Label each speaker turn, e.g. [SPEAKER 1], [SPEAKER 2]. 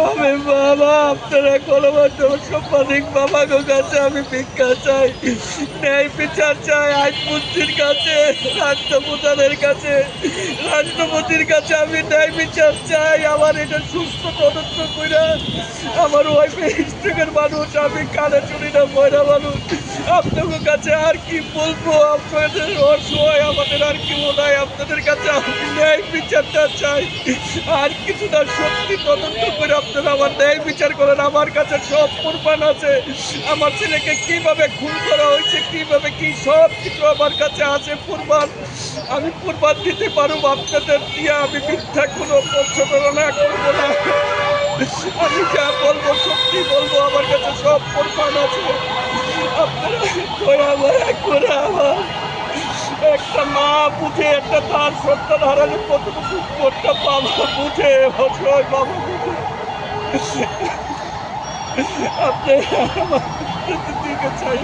[SPEAKER 1] আমি বাবা আপনারা গণমাধ্যম সাংবাদিক বাবাগো কাছে আমি ভিক্ষা চাই, ন্যায় বিচার চাই, আইনমন্ত্রীর কাছে, রাষ্ট্রপ্রধানের কাছে, রাষ্ট্রপতির কাছে আমি ন্যায় বিচার চাই। আমার এটা সুস্থ তদন্ত করে আমার ওয়াইফের স্ট্রোকের মানুষ, আমি কানে শুনি না, ময়রা মানুষ। আপনাদের কাছে আর কি বলবো, আপনাদের অসহায়, আমাদের আর কি মনে হয়, আপনাদের কাছে আমি ন্যায় বিচারটা চাই। আর কিছু না, সত্যি তদন্ত করে আপনারা আমার ন্যায় বিচার করেন। আমার কাছে সব প্রমাণ আছে, আমার ছেলেকে কিভাবে খুন করা হয়েছে, কিভাবে কি, সব কিছু আমার কাছে আছে প্রমাণ। আমি প্রমাণ দিতে পারবো আপনাদের দিয়ে, আমি মিথ্যা কোনো প্রচারণা করবো না। আমি যা বলবো সত্যি বলবো, আমার কাছে সব প্রমাণ আছে। আপনারা দয়া মায়া করে আমার একটা মা বুঝে, একটা তার সন্তান হারালে কতটুকু একটা বাবা বুঝে, অসহায় বাবা বুঝে। আপনি আমার দিকে চাই।